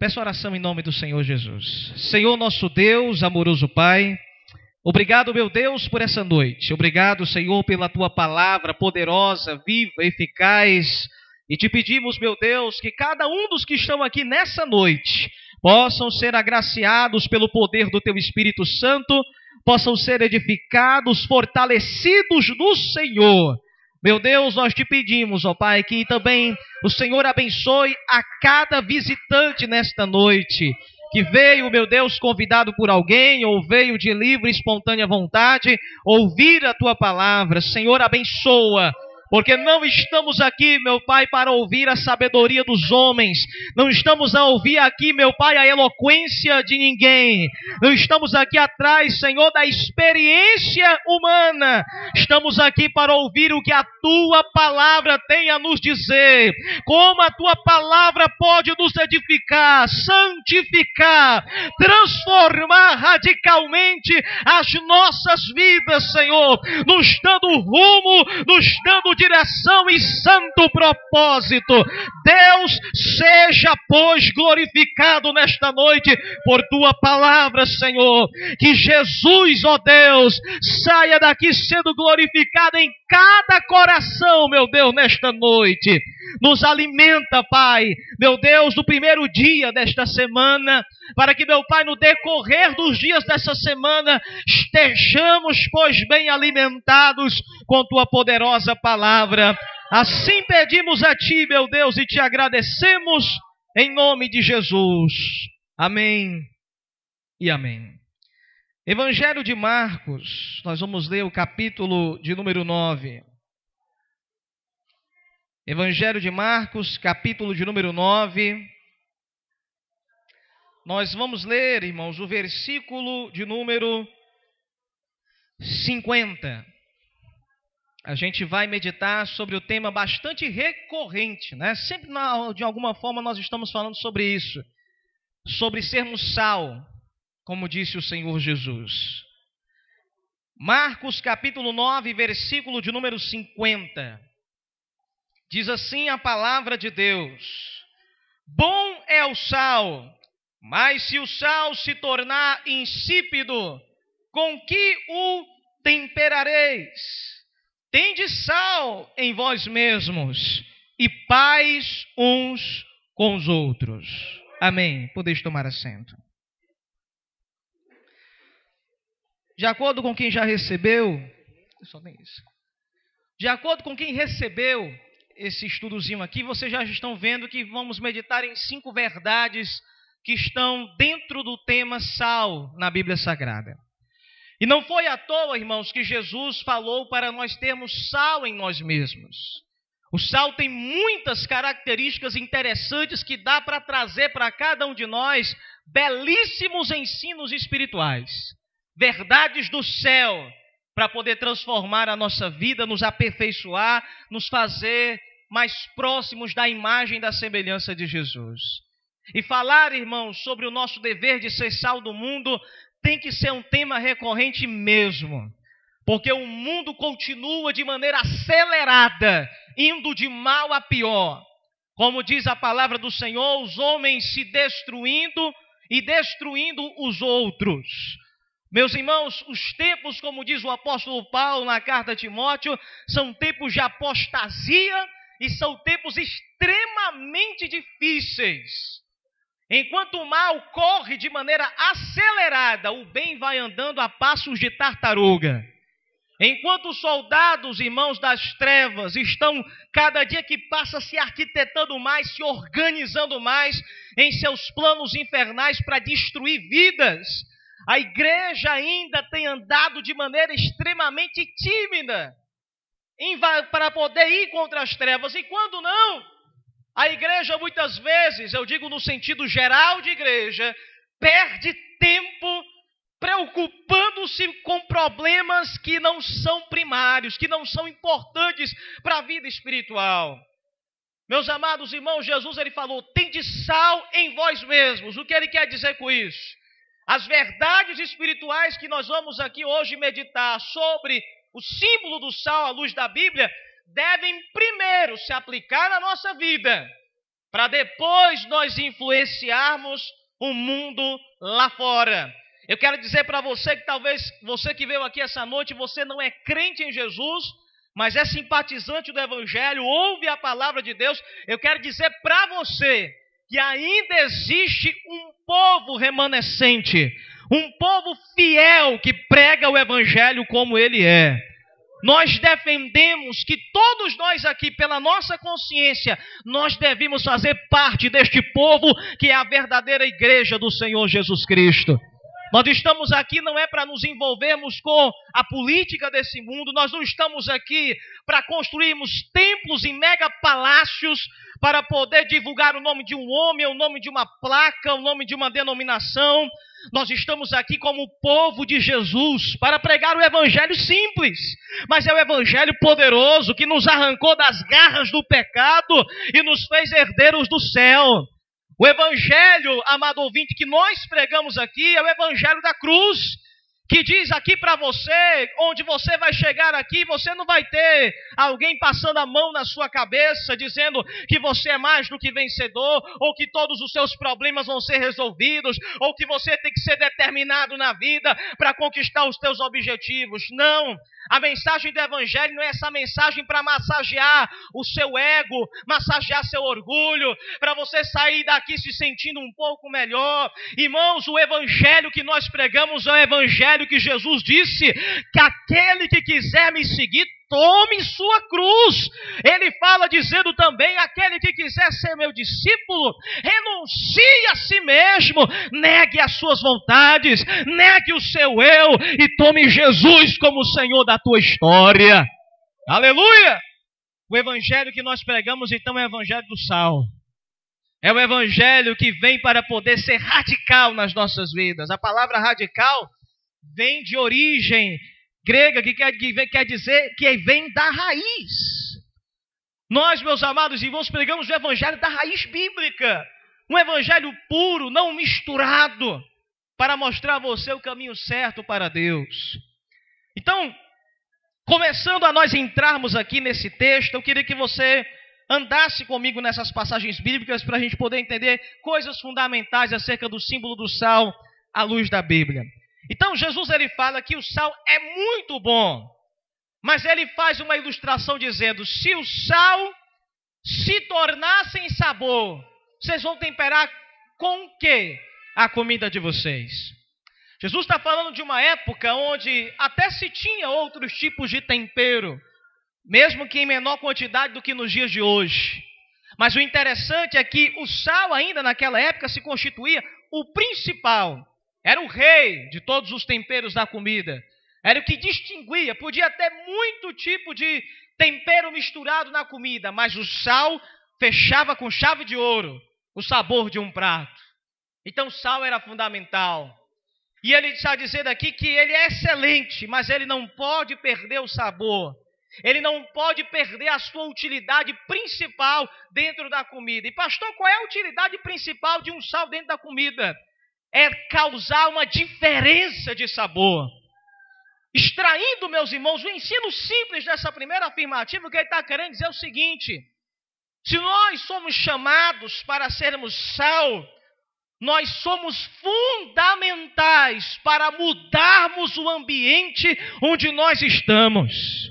Peço oração em nome do Senhor Jesus. Senhor nosso Deus, amoroso Pai, obrigado, meu Deus, por essa noite. Obrigado, Senhor, pela Tua palavra poderosa, viva, eficaz. E te pedimos, meu Deus, que cada um dos que estão aqui nessa noite possam ser agraciados pelo poder do Teu Espírito Santo, possam ser edificados, fortalecidos no Senhor. Meu Deus, nós te pedimos, ó Pai, que também o Senhor abençoe a cada visitante nesta noite, que veio, meu Deus, convidado por alguém, ou veio de livre e espontânea vontade, ouvir a Tua palavra. Senhor, abençoa, porque não estamos aqui, meu Pai, para ouvir a sabedoria dos homens. Não estamos a ouvir aqui, meu Pai, a eloquência de ninguém. Não estamos aqui atrás, Senhor, da experiência humana. Estamos aqui para ouvir o que a Tua palavra tem a nos dizer. Como a Tua palavra pode nos edificar, santificar, transformar radicalmente as nossas vidas, Senhor. Nos dando rumo, nos dando direção e santo propósito. Deus, seja, pois, glorificado nesta noite por Tua palavra, Senhor. Que Jesus, ó Deus, saia daqui sendo glorificado em cada coração, meu Deus, nesta noite. Nos alimenta, Pai, meu Deus, no primeiro dia desta semana, para que, meu Pai, no decorrer dos dias dessa semana, estejamos, pois, bem alimentados com Tua poderosa palavra. Assim pedimos a Ti, meu Deus, e Te agradecemos em nome de Jesus. Amém e amém. Evangelho de Marcos, nós vamos ler o capítulo de número 9. Evangelho de Marcos, capítulo de número 9. Nós vamos ler, irmãos, o versículo de número 50. A gente vai meditar sobre o tema bastante recorrente, né? Sempre, de alguma forma, nós estamos falando sobre isso. Sobre sermos sal, como disse o Senhor Jesus. Marcos, capítulo 9, versículo de número 50. Diz assim a palavra de Deus: bom é o sal, mas se o sal se tornar insípido, com que o temperareis? Tende sal em vós mesmos e paz uns com os outros. Amém. Podeis tomar assento. De acordo com quem já recebeu, só tem isso. De acordo com quem recebeu esse estudozinho aqui, vocês já estão vendo que vamos meditar em 5 verdades que estão dentro do tema sal na Bíblia Sagrada. E não foi à toa, irmãos, que Jesus falou para nós termos sal em nós mesmos. O sal tem muitas características interessantes que dá para trazer para cada um de nós belíssimos ensinos espirituais. Verdades do céu, para poder transformar a nossa vida, nos aperfeiçoar, nos fazer mais próximos da imagem e da semelhança de Jesus. E falar, irmãos, sobre o nosso dever de ser sal do mundo tem que ser um tema recorrente mesmo, porque o mundo continua de maneira acelerada, indo de mal a pior. Como diz a palavra do Senhor, os homens se destruindo e destruindo os outros. Meus irmãos, os tempos, como diz o apóstolo Paulo na carta a Timóteo, são tempos de apostasia e são tempos extremamente difíceis. Enquanto o mal corre de maneira acelerada, o bem vai andando a passos de tartaruga. Enquanto os soldados, irmãos das trevas, estão cada dia que passa se arquitetando mais, se organizando mais em seus planos infernais para destruir vidas, a igreja ainda tem andado de maneira extremamente tímida para poder ir contra as trevas. E quando não, a igreja muitas vezes, eu digo no sentido geral de igreja, perde tempo preocupando-se com problemas que não são primários, que não são importantes para a vida espiritual. Meus amados irmãos, Jesus ele falou, tende sal em vós mesmos. O que ele quer dizer com isso? As verdades espirituais que nós vamos aqui hoje meditar sobre o símbolo do sal à luz da Bíblia, devem primeiro se aplicar na nossa vida, para depois nós influenciarmos o mundo lá fora. Eu quero dizer para você que talvez você que veio aqui essa noite, você não é crente em Jesus, mas é simpatizante do Evangelho, ouve a palavra de Deus. Eu quero dizer para você que ainda existe um povo remanescente, um povo fiel que prega o Evangelho como ele é. Nós defendemos que todos nós aqui, pela nossa consciência, nós devemos fazer parte deste povo que é a verdadeira igreja do Senhor Jesus Cristo. Nós estamos aqui não é para nos envolvermos com a política desse mundo, nós não estamos aqui para construirmos templos e mega palácios para poder divulgar o nome de um homem, o nome de uma placa, o nome de uma denominação. Nós estamos aqui como povo de Jesus para pregar o evangelho simples, mas é o evangelho poderoso que nos arrancou das garras do pecado e nos fez herdeiros do céu. O evangelho, amado ouvinte, que nós pregamos aqui é o evangelho da cruz, que diz aqui para você, onde você vai chegar aqui, você não vai ter alguém passando a mão na sua cabeça, dizendo que você é mais do que vencedor, ou que todos os seus problemas vão ser resolvidos, ou que você tem que ser determinado na vida para conquistar os seus objetivos. Não! A mensagem do evangelho não é essa mensagem para massagear o seu ego, massagear seu orgulho, para você sair daqui se sentindo um pouco melhor. Irmãos, o evangelho que nós pregamos é o evangelho que Jesus disse, que aquele que quiser me seguir, tome sua cruz. Ele fala dizendo também, aquele que quiser ser meu discípulo, renuncie a si mesmo, negue as suas vontades, negue o seu eu e tome Jesus como o Senhor da tua história. Aleluia! O evangelho que nós pregamos então é o evangelho do sal. É o evangelho que vem para poder ser radical nas nossas vidas. A palavra radical vem de origem grega, que quer dizer que vem da raiz. Nós, meus amados irmãos, pregamos o evangelho da raiz bíblica. Um evangelho puro, não misturado, para mostrar a você o caminho certo para Deus. Então, começando a nós entrarmos aqui nesse texto, eu queria que você andasse comigo nessas passagens bíblicas para a gente poder entender coisas fundamentais acerca do símbolo do sal à luz da Bíblia. Então Jesus ele fala que o sal é muito bom, mas ele faz uma ilustração dizendo, se o sal se tornar sem sabor, vocês vão temperar com o que a comida de vocês? Jesus está falando de uma época onde até se tinha outros tipos de tempero, mesmo que em menor quantidade do que nos dias de hoje. Mas o interessante é que o sal ainda naquela época se constituía o principal. Era o rei de todos os temperos da comida. Era o que distinguia. Podia ter muito tipo de tempero misturado na comida, mas o sal fechava com chave de ouro o sabor de um prato. Então o sal era fundamental. E ele está dizendo aqui que ele é excelente, mas ele não pode perder o sabor. Ele não pode perder a sua utilidade principal dentro da comida. E pastor, qual é a utilidade principal de um sal dentro da comida? É causar uma diferença de sabor. Extraindo, meus irmãos, o ensino simples dessa primeira afirmativa, o que ele está querendo dizer é o seguinte: se nós somos chamados para sermos sal, nós somos fundamentais para mudarmos o ambiente onde nós estamos.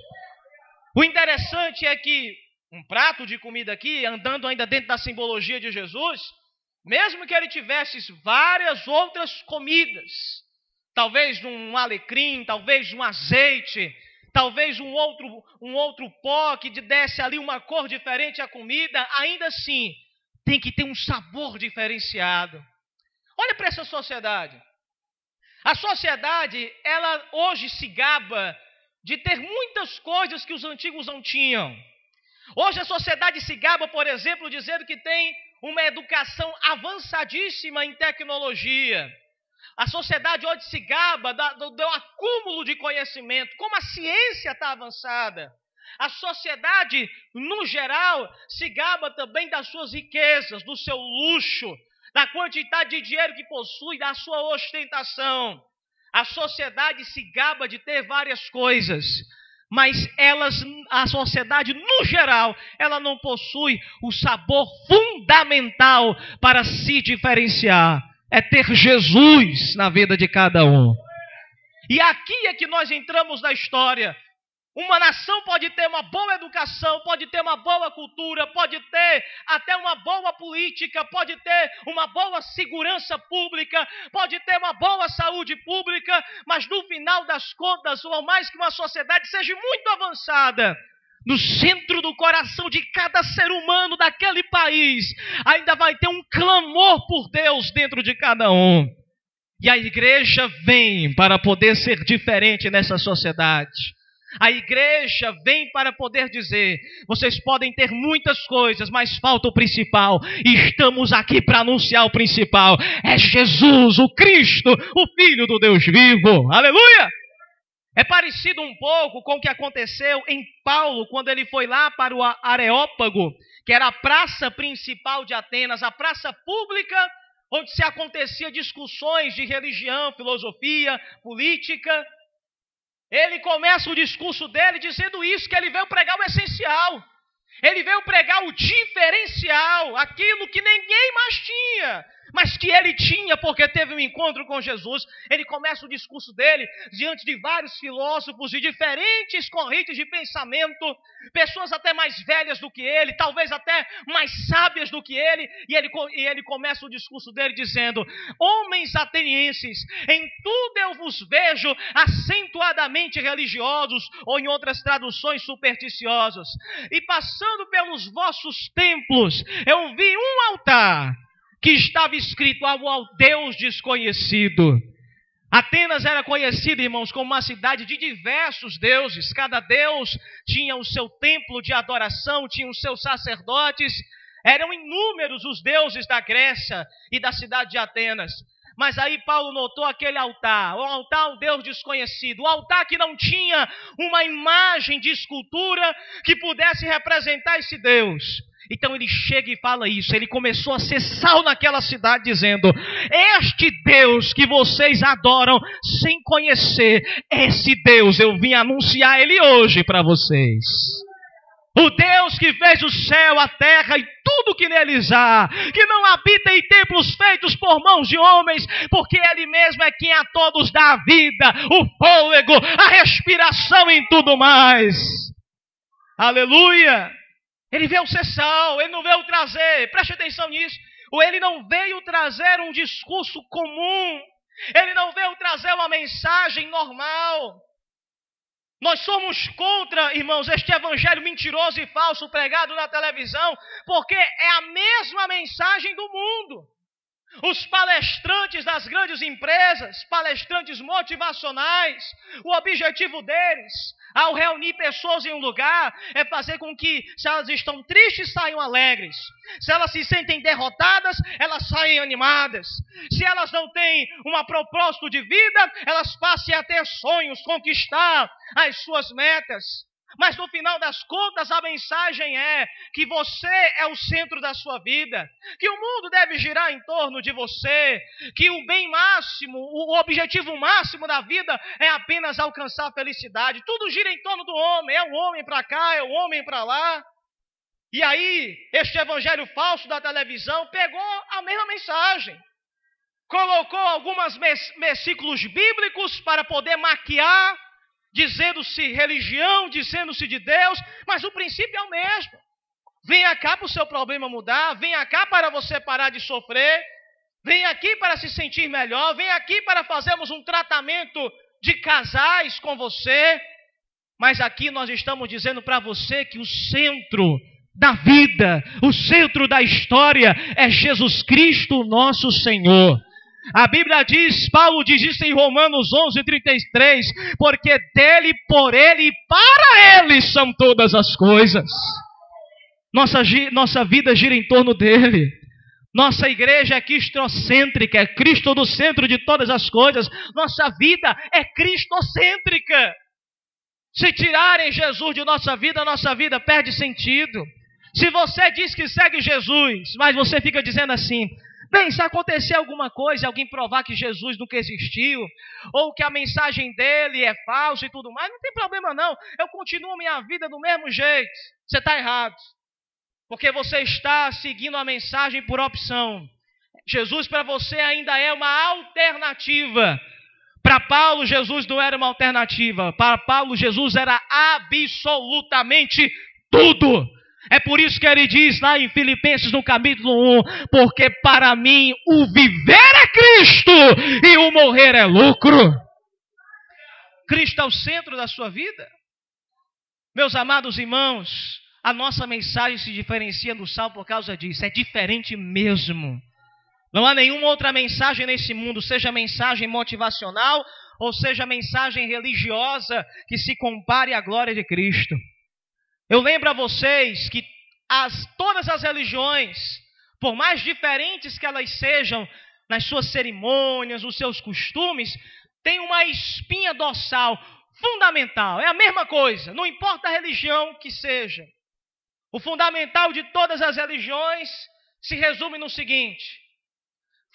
O interessante é que um prato de comida aqui, andando ainda dentro da simbologia de Jesus, mesmo que ele tivesse várias outras comidas, talvez um alecrim, talvez um azeite, talvez um outro pó que desse ali uma cor diferente à comida, ainda assim tem que ter um sabor diferenciado. Olha para essa sociedade. A sociedade, ela hoje se gaba de ter muitas coisas que os antigos não tinham. Hoje a sociedade se gaba, por exemplo, dizendo que tem uma educação avançadíssima em tecnologia. A sociedade hoje se gaba do acúmulo de conhecimento, como a ciência está avançada. A sociedade, no geral, se gaba também das suas riquezas, do seu luxo, da quantidade de dinheiro que possui, da sua ostentação. A sociedade se gaba de ter várias coisas, mas a sociedade no geral, ela não possui o sabor fundamental para se diferenciar. É ter Jesus na vida de cada um. E aqui é que nós entramos na história. Uma nação pode ter uma boa educação, pode ter uma boa cultura, pode ter até uma boa política, pode ter uma boa segurança pública, pode ter uma boa saúde pública, mas no final das contas, ou mais que uma sociedade seja muito avançada, no centro do coração de cada ser humano daquele país, ainda vai ter um clamor por Deus dentro de cada um. E a igreja vem para poder ser diferente nessa sociedade. A igreja vem para poder dizer, vocês podem ter muitas coisas, mas falta o principal. E estamos aqui para anunciar o principal. É Jesus, o Cristo, o Filho do Deus vivo. Aleluia! É parecido um pouco com o que aconteceu em Paulo, quando ele foi lá para o Areópago, que era a praça principal de Atenas, a praça pública, onde se acontecia discussões de religião, filosofia, política. Ele começa o discurso dele dizendo isso, que ele veio pregar o essencial. Ele veio pregar o diferencial, aquilo que ninguém mais tinha, mas que ele tinha porque teve um encontro com Jesus. Ele começa o discurso dele diante de vários filósofos de diferentes correntes de pensamento, pessoas até mais velhas do que ele, talvez até mais sábias do que ele, e ele começa o discurso dele dizendo: homens atenienses, em tudo eu vos vejo acentuadamente religiosos, ou em outras traduções supersticiosos, e passando pelos vossos templos, eu vi um altar que estava escrito ao Deus desconhecido. Atenas era conhecida, irmãos, como uma cidade de diversos deuses. Cada deus tinha o seu templo de adoração, tinha os seus sacerdotes. Eram inúmeros os deuses da Grécia e da cidade de Atenas. Mas aí Paulo notou aquele altar, o altar ao Deus desconhecido, o altar que não tinha uma imagem de escultura que pudesse representar esse Deus. Então ele chega e fala isso, ele começou a ser sal naquela cidade dizendo: este Deus que vocês adoram sem conhecer, esse Deus eu vim anunciar ele hoje para vocês. O Deus que fez o céu, a terra e tudo que neles há, que não habita em templos feitos por mãos de homens, porque ele mesmo é quem a todos dá a vida, o fôlego, a respiração e tudo mais. Aleluia! Ele veio ser sal, ele não veio trazer, preste atenção nisso, ele não veio trazer um discurso comum, ele não veio trazer uma mensagem normal. Nós somos contra, irmãos, este evangelho mentiroso e falso pregado na televisão, porque é a mesma mensagem do mundo. Os palestrantes das grandes empresas, palestrantes motivacionais, o objetivo deles, ao reunir pessoas em um lugar, é fazer com que, se elas estão tristes, saiam alegres. Se elas se sentem derrotadas, elas saem animadas. Se elas não têm um propósito de vida, elas passem a ter sonhos, conquistar as suas metas. Mas no final das contas a mensagem é que você é o centro da sua vida, que o mundo deve girar em torno de você, que o bem máximo, o objetivo máximo da vida é apenas alcançar a felicidade. Tudo gira em torno do homem, é o homem para cá, é o homem para lá. E aí este evangelho falso da televisão pegou a mesma mensagem, colocou alguns versículos bíblicos para poder maquiar, dizendo-se religião, dizendo-se de Deus, mas o princípio é o mesmo. Venha cá para o seu problema mudar, venha cá para você parar de sofrer, venha aqui para se sentir melhor, venha aqui para fazermos um tratamento de casais com você. Mas aqui nós estamos dizendo para você que o centro da vida, o centro da história é Jesus Cristo, nosso Senhor. A Bíblia diz, Paulo diz isso em Romanos 11:33, porque dele, por ele e para ele são todas as coisas. Nossa vida gira em torno dele. Nossa igreja é cristocêntrica, é Cristo no centro de todas as coisas. Nossa vida é cristocêntrica. Se tirarem Jesus de nossa vida perde sentido. Se você diz que segue Jesus, mas você fica dizendo assim: Bem, se acontecer alguma coisa, alguém provar que Jesus nunca existiu, ou que a mensagem dele é falsa e tudo mais, não tem problema não. Eu continuo minha vida do mesmo jeito. Você está errado. Porque você está seguindo a mensagem por opção. Jesus para você ainda é uma alternativa. Para Paulo, Jesus não era uma alternativa. Para Paulo, Jesus era absolutamente tudo. É por isso que ele diz lá em Filipenses no capítulo 1, porque para mim o viver é Cristo e o morrer é lucro. Cristo é o centro da sua vida. Meus amados irmãos, a nossa mensagem se diferencia do sal por causa disso. É diferente mesmo. Não há nenhuma outra mensagem nesse mundo, seja mensagem motivacional ou seja mensagem religiosa, que se compare à glória de Cristo. Eu lembro a vocês que todas as religiões, por mais diferentes que elas sejam, nas suas cerimônias, nos seus costumes, têm uma espinha dorsal fundamental. É a mesma coisa, não importa a religião que seja. O fundamental de todas as religiões se resume no seguinte: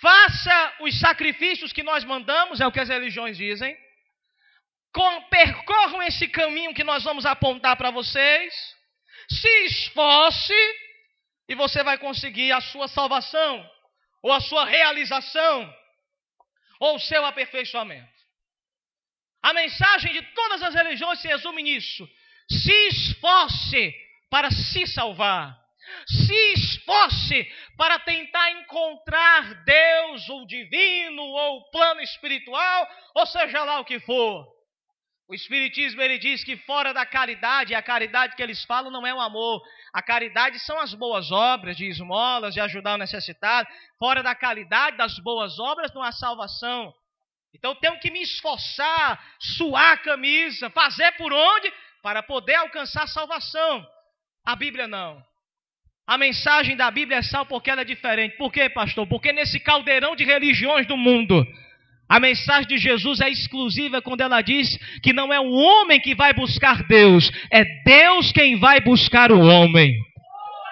faça os sacrifícios que nós mandamos, é o que as religiões dizem. Percorram esse caminho que nós vamos apontar para vocês. Se esforce e você vai conseguir a sua salvação, ou a sua realização, ou o seu aperfeiçoamento. A mensagem de todas as religiões se resume nisso. Se esforce para se salvar. Se esforce para tentar encontrar Deus, ou divino, ou plano espiritual, ou seja lá o que for. O Espiritismo, ele diz que fora da caridade, a caridade que eles falam não é o amor. A caridade são as boas obras, de esmolas, de ajudar o necessitado. Fora da caridade, das boas obras, não há salvação. Então eu tenho que me esforçar, suar a camisa, fazer por onde? Para poder alcançar a salvação. A Bíblia não. A mensagem da Bíblia é sal porque ela é diferente. Por quê, pastor? Porque nesse caldeirão de religiões do mundo, a mensagem de Jesus é exclusiva quando ela diz que não é o homem que vai buscar Deus, é Deus quem vai buscar o homem.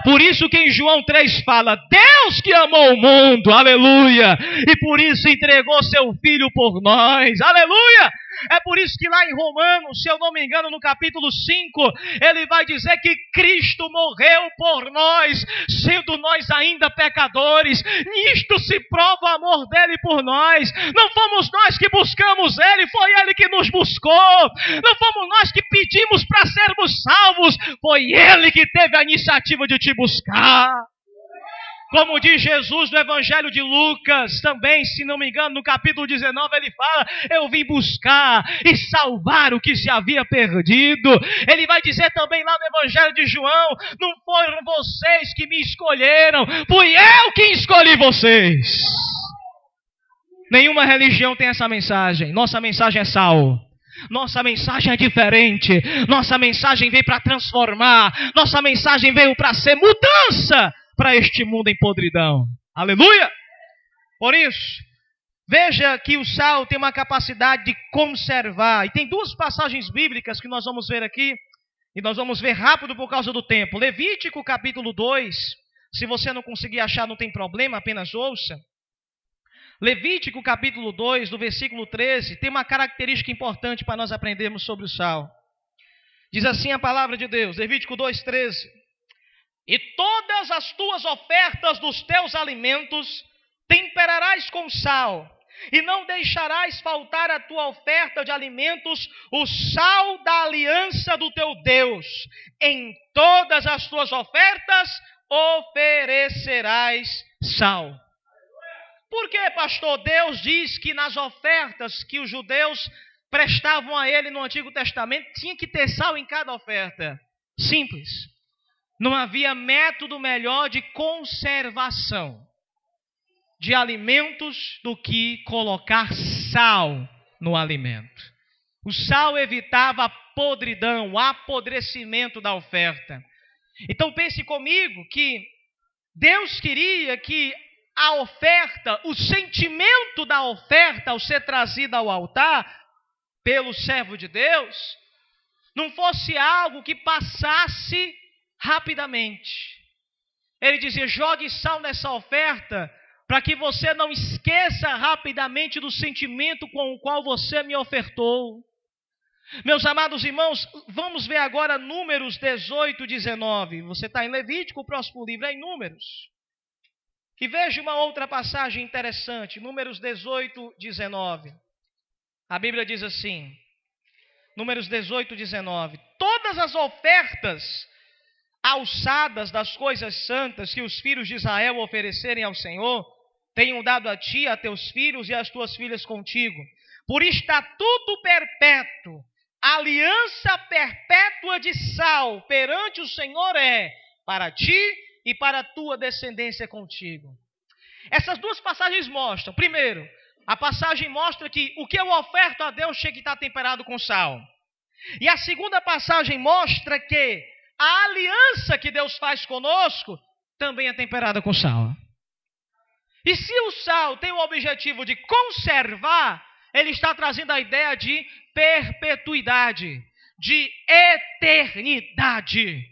Por isso que em João 3 fala, Deus que amou o mundo, aleluia, e por isso entregou seu Filho por nós, aleluia. É por isso que lá em Romanos, se eu não me engano, no capítulo 5, ele vai dizer que Cristo morreu por nós, sendo nós ainda pecadores. Nisto se prova o amor dele por nós. Não fomos nós que buscamos ele, foi ele que nos buscou. Não fomos nós que pedimos para sermos salvos, foi ele que teve a iniciativa de te buscar. Como diz Jesus no Evangelho de Lucas, também, se não me engano, no capítulo 19, ele fala, eu vim buscar e salvar o que se havia perdido. Ele vai dizer também lá no Evangelho de João, não foram vocês que me escolheram, fui eu que escolhi vocês. Nenhuma religião tem essa mensagem. Nossa mensagem é sal. Nossa mensagem é diferente. Nossa mensagem veio para transformar. Nossa mensagem veio para ser mudança para este mundo em podridão. Aleluia! Por isso, veja que o sal tem uma capacidade de conservar. E tem duas passagens bíblicas que nós vamos ver aqui. E nós vamos ver rápido por causa do tempo. Levítico capítulo 2. Se você não conseguir achar, não tem problema, apenas ouça. Levítico capítulo 2, do versículo 13, tem uma característica importante para nós aprendermos sobre o sal. Diz assim a palavra de Deus, Levítico 2, 13. E todas as tuas ofertas dos teus alimentos temperarás com sal, e não deixarás faltar a tua oferta de alimentos, o sal da aliança do teu Deus. Em todas as tuas ofertas oferecerás sal. Por que, pastor? Deus diz que nas ofertas que os judeus prestavam a ele no Antigo Testamento, tinha que ter sal em cada oferta. Simples. Não havia método melhor de conservação de alimentos do que colocar sal no alimento. O sal evitava a podridão, o apodrecimento da oferta. Então pense comigo que Deus queria que a oferta, o sentimento da oferta ao ser trazida ao altar pelo servo de Deus, não fosse algo que passasse rapidamente. Ele dizia, jogue sal nessa oferta, para que você não esqueça rapidamente do sentimento com o qual você me ofertou. Meus amados irmãos, vamos ver agora Números 18, 19. Você está em Levítico, o próximo livro é em Números. E veja uma outra passagem interessante, Números 18, 19. A Bíblia diz assim, Números 18, 19. Todas as ofertas alçadas das coisas santas que os filhos de Israel oferecerem ao Senhor, tenho dado a ti, a teus filhos e às tuas filhas contigo, por estatuto perpétuo, aliança perpétua de sal perante o Senhor é para ti e para a tua descendência contigo. Essas duas passagens mostram, primeiro, a passagem mostra que o que eu oferto a Deus tinha que estar temperado com sal. E a segunda passagem mostra que a aliança que Deus faz conosco também é temperada com sal. E se o sal tem o objetivo de conservar, ele está trazendo a ideia de perpetuidade, de eternidade.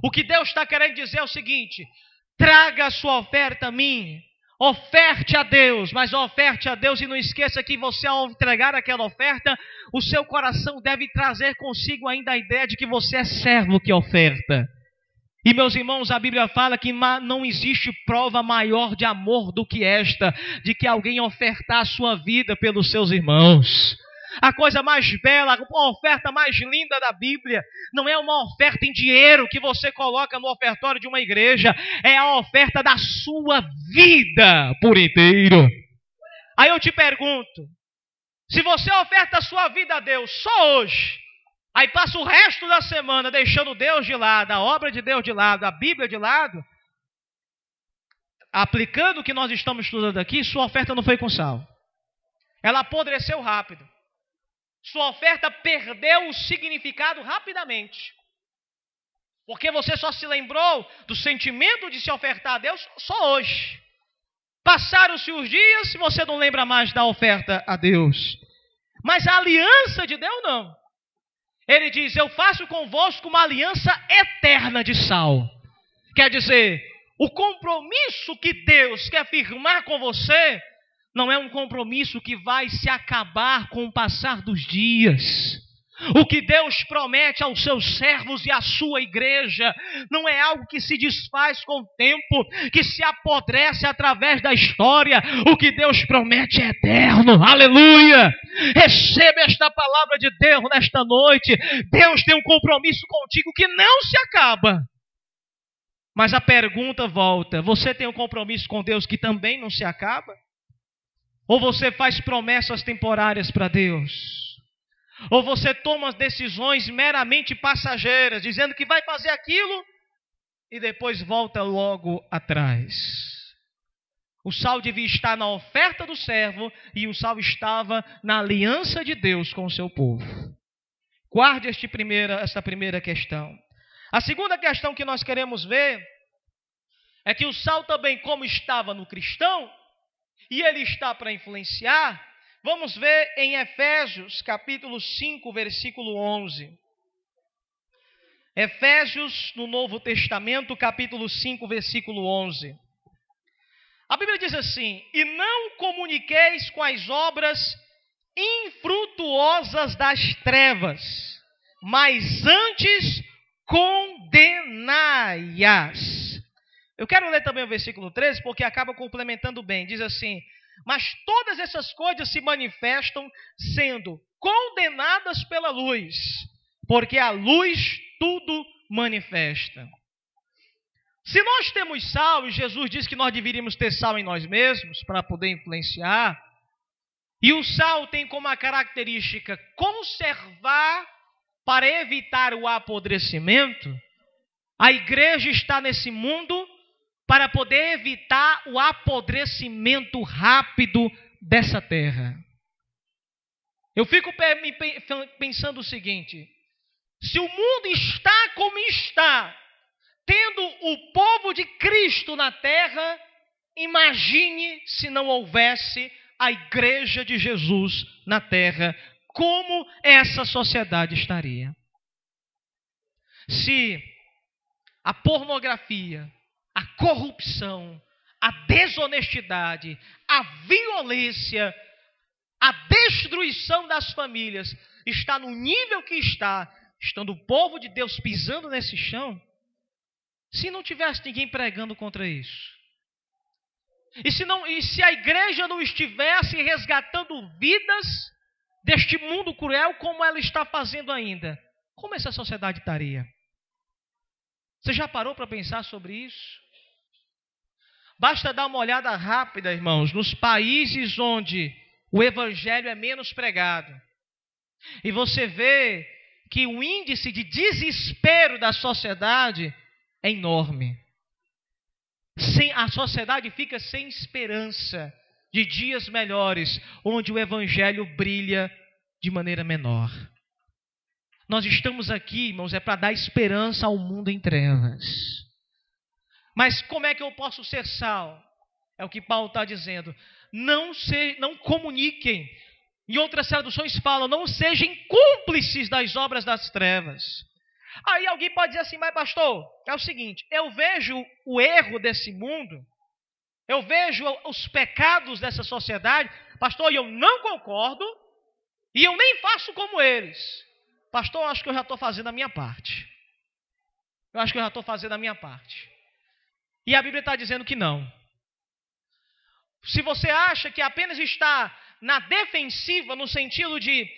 O que Deus está querendo dizer é o seguinte: traga a sua oferta a mim, oferte a Deus, mas oferte a Deus e não esqueça que você, ao entregar aquela oferta, o seu coração deve trazer consigo ainda a ideia de que você é servo que oferta. E meus irmãos, a Bíblia fala que não existe prova maior de amor do que esta, de que alguém ofertar a sua vida pelos seus irmãos. A coisa mais bela, a oferta mais linda da Bíblia, não é uma oferta em dinheiro que você coloca no ofertório de uma igreja, é a oferta da sua vida por inteiro. Aí eu te pergunto, se você oferta a sua vida a Deus só hoje, aí passa o resto da semana deixando Deus de lado, a obra de Deus de lado, a Bíblia de lado, aplicando o que nós estamos estudando aqui, sua oferta não foi com sal. Ela apodreceu rápido. Sua oferta perdeu o significado rapidamente. Porque você só se lembrou do sentimento de se ofertar a Deus só hoje. Passaram-se os dias e você não lembra mais da oferta a Deus. Mas a aliança de Deus não. Ele diz, eu faço convosco uma aliança eterna de sal. Quer dizer, o compromisso que Deus quer firmar com você não é um compromisso que vai se acabar com o passar dos dias. O que Deus promete aos seus servos e à sua igreja não é algo que se desfaz com o tempo, que se apodrece através da história. O que Deus promete é eterno. Aleluia! Receba esta palavra de Deus nesta noite. Deus tem um compromisso contigo que não se acaba. Mas a pergunta volta, você tem um compromisso com Deus que também não se acaba? Ou você faz promessas temporárias para Deus? Ou você toma decisões meramente passageiras, dizendo que vai fazer aquilo e depois volta logo atrás? O sal devia estar na oferta do servo e o sal estava na aliança de Deus com o seu povo. Guarde esta primeira questão. A segunda questão que nós queremos ver é que o sal também, como estava no cristão, e ele está para influenciar, vamos ver em Efésios, capítulo 5, versículo 11. Efésios, no Novo Testamento, capítulo 5, versículo 11. A Bíblia diz assim, e não comuniqueis com as obras infrutuosas das trevas, mas antes condenai-as. Eu quero ler também o versículo 13, porque acaba complementando bem. Diz assim, mas todas essas coisas se manifestam sendo condenadas pela luz, porque a luz tudo manifesta. Se nós temos sal, e Jesus diz que nós deveríamos ter sal em nós mesmos, para poder influenciar, e o sal tem como a característica conservar para evitar o apodrecimento, a igreja está nesse mundo para poder evitar o apodrecimento rápido dessa terra. Eu fico pensando o seguinte, se o mundo está como está, tendo o povo de Cristo na terra, imagine se não houvesse a igreja de Jesus na terra, como essa sociedade estaria. Se a pornografia, a corrupção, a desonestidade, a violência, a destruição das famílias está no nível que está, estando o povo de Deus pisando nesse chão, se não tivesse ninguém pregando contra isso? E se a igreja não estivesse resgatando vidas deste mundo cruel como ela está fazendo ainda, como essa sociedade estaria? Você já parou para pensar sobre isso? Basta dar uma olhada rápida, irmãos, nos países onde o evangelho é menos pregado. E você vê que o índice de desespero da sociedade é enorme. A sociedade fica sem esperança de dias melhores, onde o evangelho brilha de maneira menor. Nós estamos aqui, irmãos, para dar esperança ao mundo em trevas. Mas como é que eu posso ser sal? É o que Paulo está dizendo. Não comuniquem. Em outras traduções falam, não sejam cúmplices das obras das trevas. Aí alguém pode dizer assim, mas pastor, é o seguinte, eu vejo o erro desse mundo, eu vejo os pecados dessa sociedade, pastor, e eu não concordo, e eu nem faço como eles. Pastor, eu acho que eu já estou fazendo a minha parte. E a Bíblia está dizendo que não. Se você acha que apenas está na defensiva, no sentido de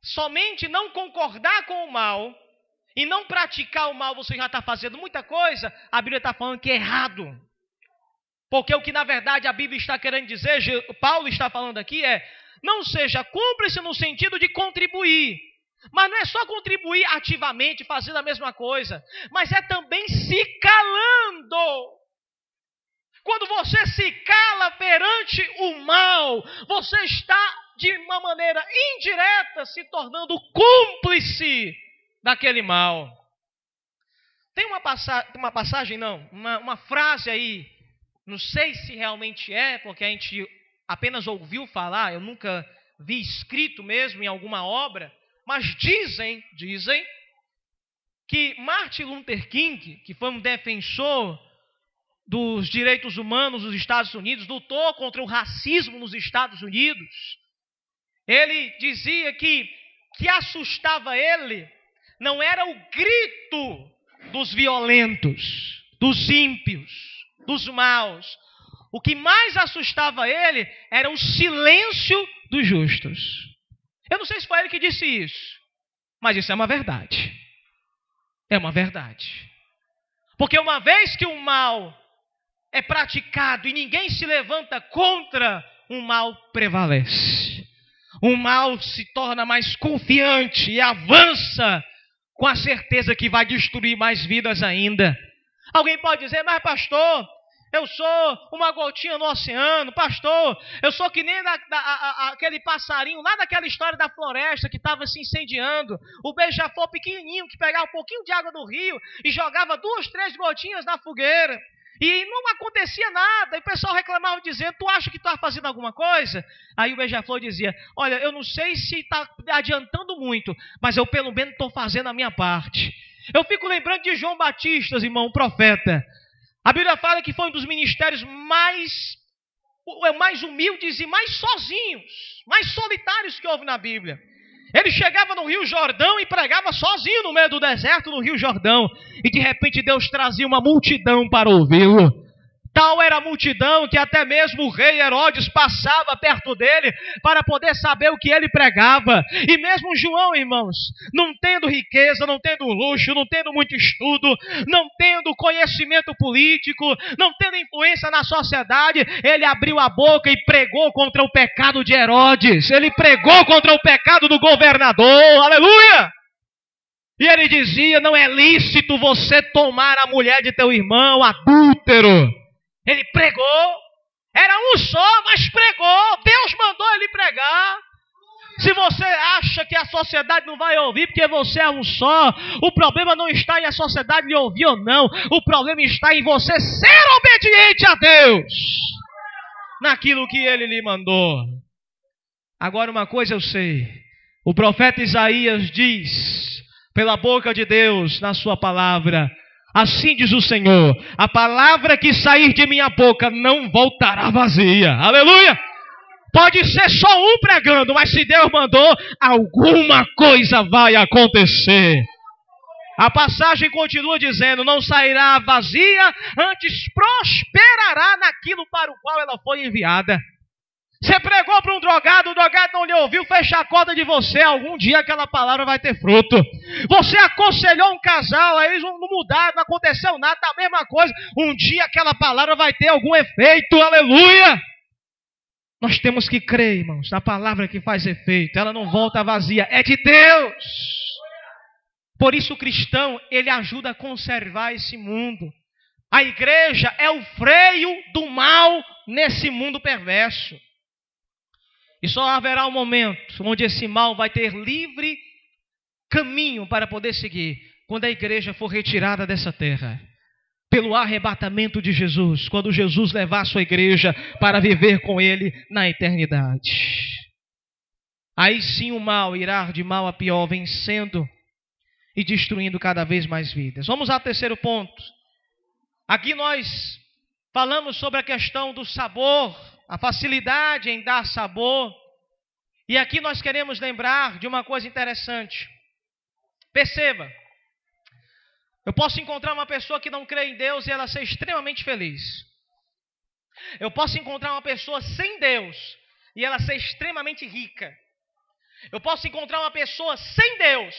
somente não concordar com o mal e não praticar o mal, você já está fazendo muita coisa, a Bíblia está falando que é errado. Porque o que na verdade a Bíblia está querendo dizer, Paulo está falando aqui não seja cúmplice no sentido de contribuir. Mas não é só contribuir ativamente, fazendo a mesma coisa, mas é também se calando. Quando você se cala perante o mal, você está de uma maneira indireta se tornando cúmplice daquele mal. Tem uma frase aí, não sei se realmente porque a gente apenas ouviu falar, eu nunca vi escrito mesmo em alguma obra, mas dizem que Martin Luther King, que foi um defensor dos direitos humanos nos Estados Unidos, lutou contra o racismo nos Estados Unidos, ele dizia que assustava ele não era o grito dos violentos, dos ímpios, dos maus. O que mais assustava ele era o silêncio dos justos. Eu não sei se foi ele que disse isso, mas isso é uma verdade. É uma verdade. Porque uma vez que o mal é praticado e ninguém se levanta contra, o mal prevalece. O mal se torna mais confiante e avança com a certeza que vai destruir mais vidas ainda. Alguém pode dizer, mas pastor, eu sou uma gotinha no oceano, pastor, eu sou que nem aquele passarinho lá daquela história da floresta que estava se incendiando, o beija-flor pequenininho que pegava um pouquinho de água do rio e jogava 2, 3 gotinhas na fogueira. E não acontecia nada, e o pessoal reclamava dizendo, tu acha que tu está fazendo alguma coisa? Aí o beija-flor dizia, olha, eu não sei se está adiantando muito, mas eu pelo menos estou fazendo a minha parte. Eu fico lembrando de João Batista, irmão, o profeta. A Bíblia fala que foi um dos ministérios mais humildes e mais sozinhos, mais solitários que houve na Bíblia. Ele chegava no Rio Jordão e pregava sozinho no meio do deserto do Rio Jordão. E de repente Deus trazia uma multidão para ouvi-lo. Tal era a multidão que até mesmo o rei Herodes passava perto dele para poder saber o que ele pregava. E mesmo João, irmãos, não tendo riqueza, não tendo luxo, não tendo muito estudo, não tendo conhecimento político, não tendo influência na sociedade, ele abriu a boca e pregou contra o pecado de Herodes. Ele pregou contra o pecado do governador. Aleluia! E ele dizia, não é lícito você tomar a mulher de teu irmão, adúltero. Ele pregou, era um só, mas pregou. Deus mandou ele pregar. Se você acha que a sociedade não vai ouvir porque você é um só, o problema não está em a sociedade lhe ouvir ou não. O problema está em você ser obediente a Deus, naquilo que Ele lhe mandou. Agora uma coisa eu sei, o profeta Isaías diz, pela boca de Deus, na sua palavra, Assim diz o Senhor: a palavra que sair de minha boca não voltará vazia. Aleluia! Pode ser só um pregando, mas se Deus mandou, alguma coisa vai acontecer. A passagem continua dizendo: não sairá vazia, antes prosperará naquilo para o qual ela foi enviada. Você pregou para um drogado, o drogado não lhe ouviu, fecha a corda de você, algum dia aquela palavra vai ter fruto. Você aconselhou um casal, aí eles não mudaram, não aconteceu nada, tá a mesma coisa. Um dia aquela palavra vai ter algum efeito, aleluia. Nós temos que crer, irmãos, na palavra que faz efeito, ela não volta vazia, é de Deus. Por isso o cristão, ele ajuda a conservar esse mundo. A igreja é o freio do mal nesse mundo perverso. E só haverá um momento onde esse mal vai ter livre caminho para poder seguir, quando a igreja for retirada dessa terra, pelo arrebatamento de Jesus, quando Jesus levar a sua igreja para viver com ele na eternidade. Aí sim o mal irá de mal a pior, vencendo e destruindo cada vez mais vidas. Vamos ao terceiro ponto. Aqui nós falamos sobre a questão do sabor, a facilidade em dar sabor. E aqui nós queremos lembrar de uma coisa interessante. Perceba, eu posso encontrar uma pessoa que não crê em Deus e ela ser extremamente feliz. Eu posso encontrar uma pessoa sem Deus e ela ser extremamente rica. Eu posso encontrar uma pessoa sem Deus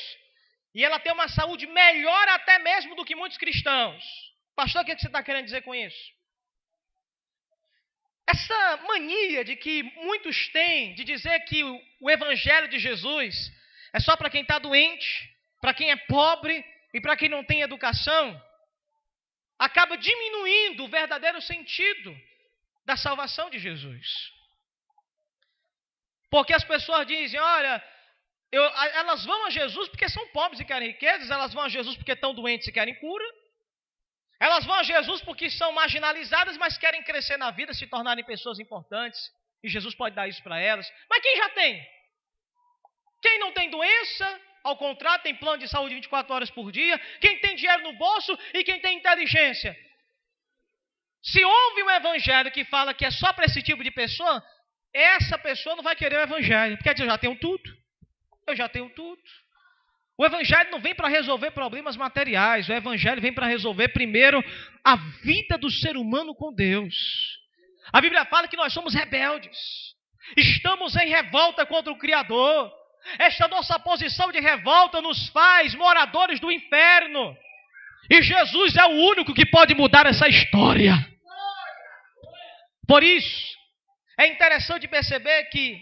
e ela ter uma saúde melhor até mesmo do que muitos cristãos. Pastor, o que você está querendo dizer com isso? Essa mania de que muitos têm de dizer que o evangelho de Jesus é só para quem está doente, para quem é pobre e para quem não tem educação, acaba diminuindo o verdadeiro sentido da salvação de Jesus. Porque as pessoas dizem, olha, elas vão a Jesus porque são pobres e querem riquezas, elas vão a Jesus porque estão doentes e querem cura, elas vão a Jesus porque são marginalizadas, mas querem crescer na vida, se tornarem pessoas importantes, e Jesus pode dar isso para elas. Mas quem já tem? Quem não tem doença, ao contrário, tem plano de saúde 24 horas por dia, quem tem dinheiro no bolso e quem tem inteligência. Se houve um evangelho que fala que é só para esse tipo de pessoa, essa pessoa não vai querer o evangelho, porque diz, eu já tenho tudo. Eu já tenho tudo. O evangelho não vem para resolver problemas materiais. O evangelho vem para resolver primeiro a vida do ser humano com Deus. A Bíblia fala que nós somos rebeldes. Estamos em revolta contra o Criador. Esta nossa posição de revolta nos faz moradores do inferno. E Jesus é o único que pode mudar essa história. Por isso, é interessante perceber que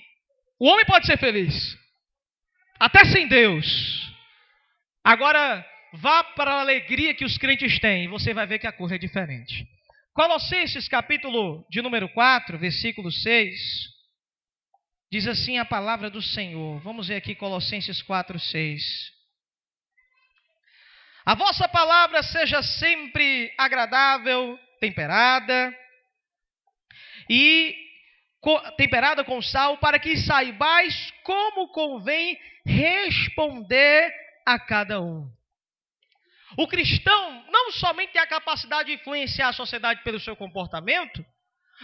o homem pode ser feliz, até sem Deus. Agora, vá para a alegria que os crentes têm e você vai ver que a coisa é diferente. Colossenses capítulo de número 4, versículo 6, diz assim a palavra do Senhor. Vamos ver aqui Colossenses 4, 6. A vossa palavra seja sempre agradável, temperada com sal, para que saibais como convém responder a cada um. O cristão não somente tem a capacidade de influenciar a sociedade pelo seu comportamento,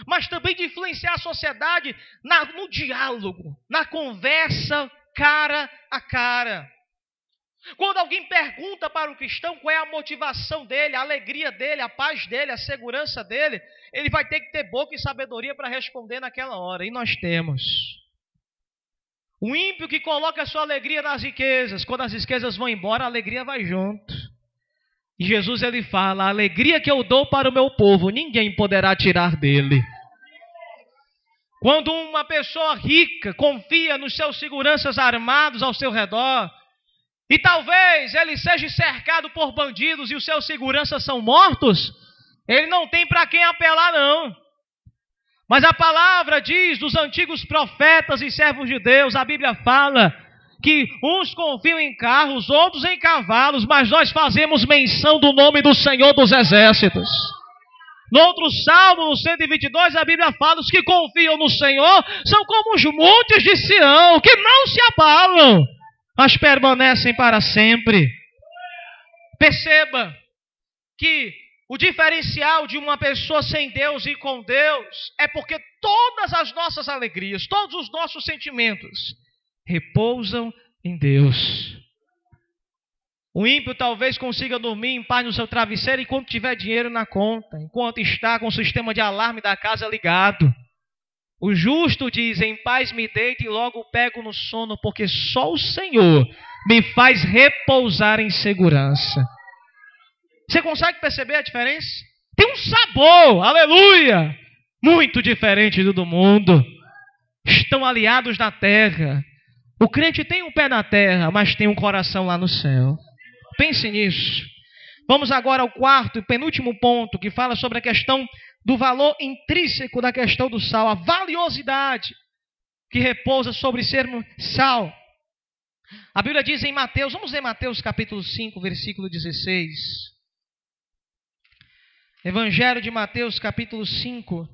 mas também de influenciar a sociedade no diálogo, na conversa cara a cara. Quando alguém pergunta para o cristão qual é a motivação dele, a alegria dele, a paz dele, a segurança dele, ele vai ter que ter boca e sabedoria para responder naquela hora. E nós temos. O ímpio que coloca a sua alegria nas riquezas, quando as riquezas vão embora, a alegria vai junto. E Jesus ele fala, a alegria que eu dou para o meu povo, ninguém poderá tirar dele. Quando uma pessoa rica confia nos seus seguranças armados ao seu redor, e talvez ele seja cercado por bandidos e os seus seguranças são mortos, ele não tem para quem apelar não. Mas a palavra diz dos antigos profetas e servos de Deus, a Bíblia fala que uns confiam em carros, outros em cavalos, mas nós fazemos menção do nome do Senhor dos Exércitos. No outro salmo, no 122, a Bíblia fala, os que confiam no Senhor são como os montes de Sião, que não se abalam, mas permanecem para sempre. Perceba que o diferencial de uma pessoa sem Deus e com Deus é porque todas as nossas alegrias, todos os nossos sentimentos repousam em Deus. O ímpio talvez consiga dormir em paz no seu travesseiro enquanto tiver dinheiro na conta, enquanto está com o sistema de alarme da casa ligado. O justo diz, em paz me deito e logo pego no sono, porque só o Senhor me faz repousar em segurança. Você consegue perceber a diferença? Tem um sabor, aleluia, muito diferente do mundo. Estão aliados na terra. O crente tem um pé na terra, mas tem um coração lá no céu. Pense nisso. Vamos agora ao quarto e penúltimo ponto, que fala sobre a questão do valor intrínseco da questão do sal, a valiosidade que repousa sobre sermos sal. A Bíblia diz em Mateus, vamos ler Mateus capítulo 5, versículo 16. Evangelho de Mateus capítulo 5,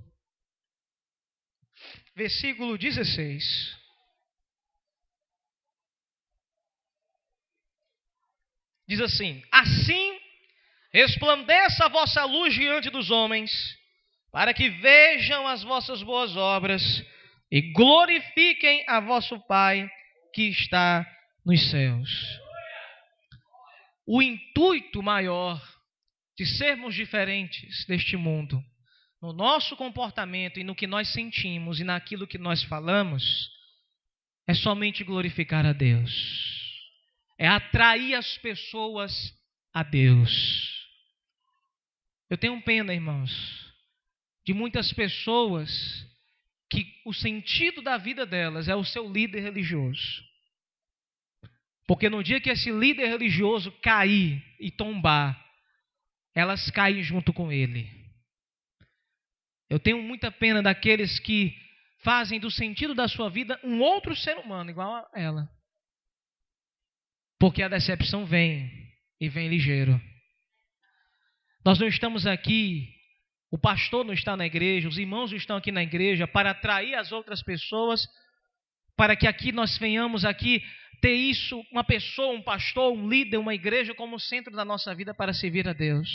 versículo 16. Diz assim: assim resplandeça a vossa luz diante dos homens, para que vejam as vossas boas obras e glorifiquem a vosso Pai que está nos céus. O intuito maior de sermos diferentes deste mundo, no nosso comportamento e no que nós sentimos e naquilo que nós falamos, é somente glorificar a Deus. É atrair as pessoas a Deus. Eu tenho pena, irmãos, de muitas pessoas que o sentido da vida delas é o seu líder religioso. Porque no dia que esse líder religioso cair e tombar, elas caem junto com ele. Eu tenho muita pena daqueles que fazem do sentido da sua vida um outro ser humano igual a ela. Porque a decepção vem, e vem ligeiro. Nós não estamos aqui, o pastor não está na igreja, os irmãos não estão aqui na igreja para atrair as outras pessoas, para que aqui nós venhamos aqui ter isso, uma pessoa, um pastor, um líder, uma igreja como centro da nossa vida para servir a Deus.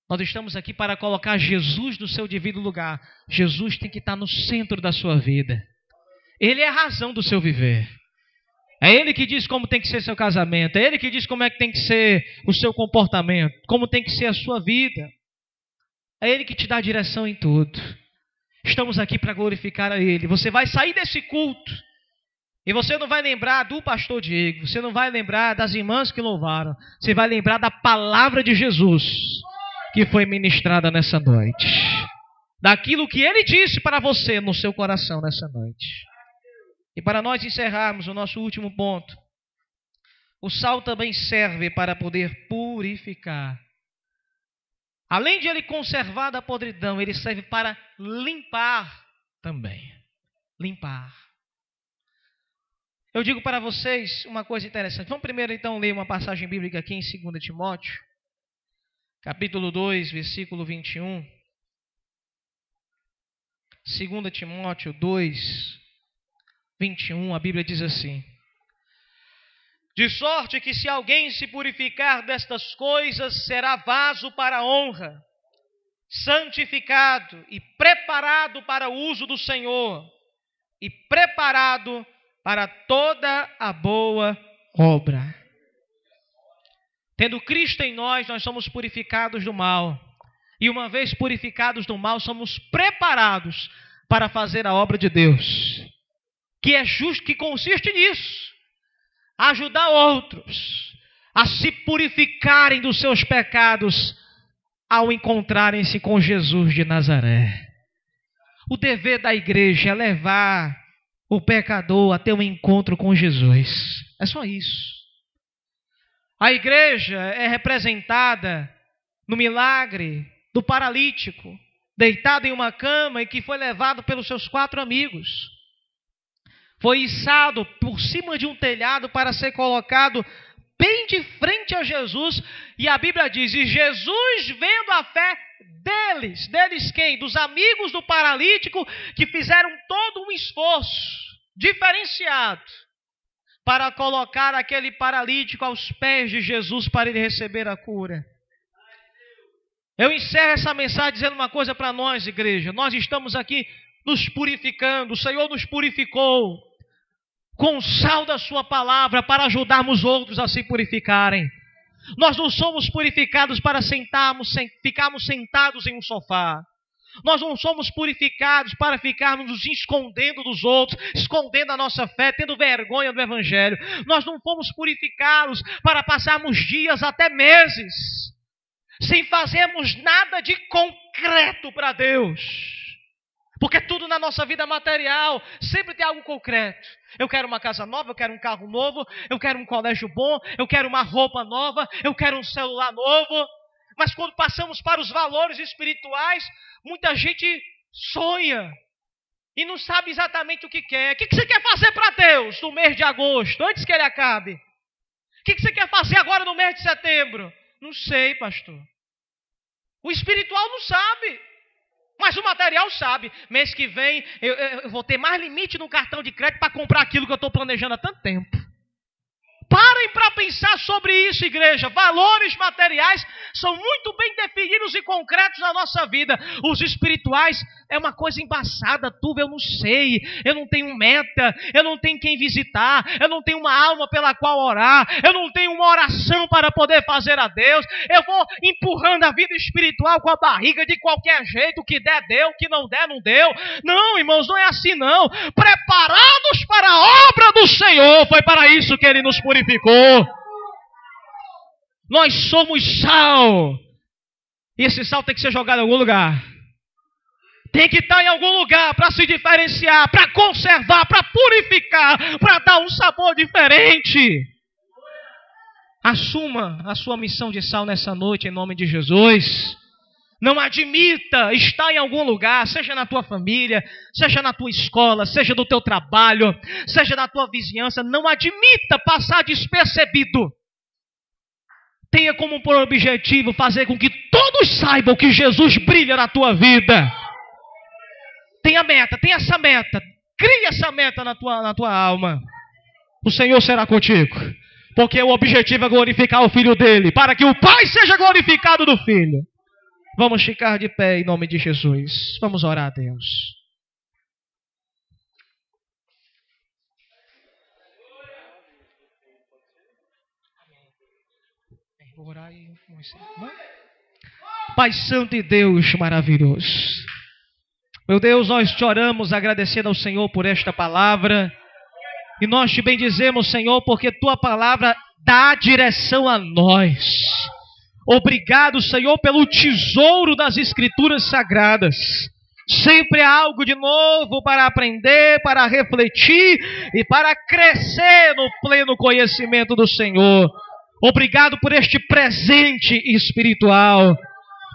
Nós estamos aqui para colocar Jesus no seu devido lugar. Jesus tem que estar no centro da sua vida. Ele é a razão do seu viver. É Ele que diz como tem que ser seu casamento. É Ele que diz como é que tem que ser o seu comportamento. Como tem que ser a sua vida. É Ele que te dá a direção em tudo. Estamos aqui para glorificar a Ele. Você vai sair desse culto e você não vai lembrar do pastor Diego. Você não vai lembrar das irmãs que louvaram. Você vai lembrar da palavra de Jesus que foi ministrada nessa noite. Daquilo que Ele disse para você no seu coração nessa noite. E para nós encerrarmos o nosso último ponto, o sal também serve para poder purificar. Além de ele conservar da podridão, ele serve para limpar também. Limpar. Eu digo para vocês uma coisa interessante. Vamos primeiro então ler uma passagem bíblica aqui em 2 Timóteo, capítulo 2, versículo 21. 2 Timóteo 2, 21, a Bíblia diz assim: de sorte que se alguém se purificar destas coisas, será vaso para a honra, santificado e preparado para o uso do Senhor, e preparado para toda a boa obra. Tendo Cristo em nós, nós somos purificados do mal. E uma vez purificados do mal, somos preparados para fazer a obra de Deus. Que é justo, que consiste nisso. Ajudar outros a se purificarem dos seus pecados ao encontrarem-se com Jesus de Nazaré. O dever da igreja é levar o pecador a ter um encontro com Jesus. É só isso. A igreja é representada no milagre do paralítico, deitado em uma cama e que foi levado pelos seus 4 amigos. Foi içado por cima de um telhado para ser colocado bem de frente a Jesus. E a Bíblia diz, e Jesus vendo a fé deles. Deles quem? Dos amigos do paralítico, que fizeram todo um esforço diferenciado para colocar aquele paralítico aos pés de Jesus para ele receber a cura. Eu encerro essa mensagem dizendo uma coisa para nós, igreja. Nós estamos aqui nos purificando. O Senhor nos purificou com o sal da sua palavra para ajudarmos outros a se purificarem. Nós não somos purificados para ficarmos sentados em um sofá. Nós não somos purificados para ficarmos nos escondendo dos outros, escondendo a nossa fé, tendo vergonha do Evangelho. Nós não fomos purificados para passarmos dias, até meses, sem fazermos nada de concreto para Deus. Porque tudo na nossa vida material sempre tem algo concreto. Eu quero uma casa nova, eu quero um carro novo, eu quero um colégio bom, eu quero uma roupa nova, eu quero um celular novo. Mas quando passamos para os valores espirituais, muita gente sonha e não sabe exatamente o que quer. O que você quer fazer para Deus no mês de agosto, antes que ele acabe? O que você quer fazer agora no mês de setembro? Não sei, pastor. O espiritual não sabe, mas o material sabe. Mês que vem eu vou ter mais limite no cartão de crédito para comprar aquilo que eu estou planejando há tanto tempo. Parem para pensar sobre isso, igreja. Valores materiais são muito bem definidos e concretos na nossa vida. Os espirituais é uma coisa embaçada, tudo eu não sei. Eu não tenho meta, eu não tenho quem visitar, eu não tenho uma alma pela qual orar, eu não tenho uma oração para poder fazer a Deus. Eu vou empurrando a vida espiritual com a barriga de qualquer jeito. O que der, deu, o que não der, não deu. Não, irmãos, não é assim não. Preparados para a obra do Senhor, foi para isso que Ele nos purificou. Nós somos sal. E esse sal tem que ser jogado em algum lugar. Tem que estar em algum lugar para se diferenciar, para conservar, para purificar, para dar um sabor diferente. Assuma a sua missão de sal nessa noite em nome de Jesus. Não admita estar em algum lugar, seja na tua família, seja na tua escola, seja no teu trabalho, seja na tua vizinhança. Não admita passar despercebido. Tenha como por objetivo fazer com que todos saibam que Jesus brilha na tua vida. Tenha meta, tenha essa meta. Crie essa meta na tua alma. O Senhor será contigo. Porque o objetivo é glorificar o Filho dele, para que o Pai seja glorificado do Filho. Vamos ficar de pé em nome de Jesus. Vamos orar a Deus. Pai Santo e Deus maravilhoso. Meu Deus, nós te oramos agradecendo ao Senhor por esta palavra. E nós te bendizemos, Senhor, porque tua palavra dá direção a nós. Obrigado, Senhor, pelo tesouro das Escrituras Sagradas. Sempre há algo de novo para aprender, para refletir e para crescer no pleno conhecimento do Senhor. Obrigado por este presente espiritual.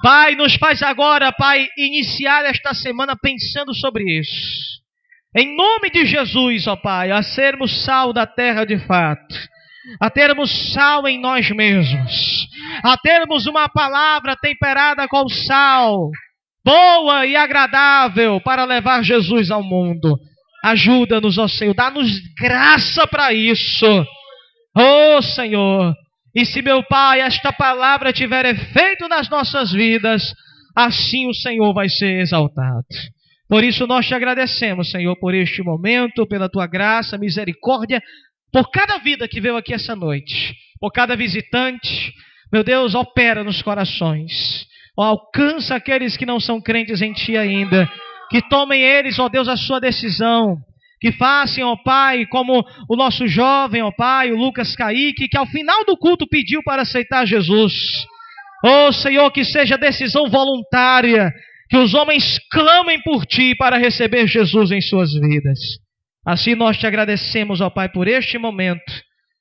Pai, nos faz agora, Pai, iniciar esta semana pensando sobre isso. Em nome de Jesus, ó Pai, a sermos sal da terra de fato. A termos sal em nós mesmos, a termos uma palavra temperada com sal, boa e agradável para levar Jesus ao mundo. Ajuda-nos, ó Senhor, dá-nos graça para isso, ó Senhor. E se, meu Pai, esta palavra tiver efeito nas nossas vidas, assim o Senhor vai ser exaltado. Por isso nós te agradecemos, Senhor, por este momento, pela tua graça, misericórdia, por cada vida que veio aqui essa noite, por cada visitante. Meu Deus, opera nos corações. Alcança aqueles que não são crentes em Ti ainda. Que tomem eles, ó Deus, a sua decisão. Que façam, ó Pai, como o nosso jovem, ó Pai, o Lucas Kaique, que ao final do culto pediu para aceitar Jesus. Ó Senhor, que seja decisão voluntária. Que os homens clamem por Ti para receber Jesus em suas vidas. Assim nós te agradecemos, ó Pai, por este momento,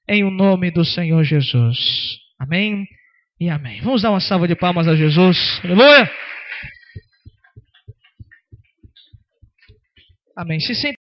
em o nome do Senhor Jesus. Amém e amém. Vamos dar uma salva de palmas a Jesus. Aleluia! Amém. Se sente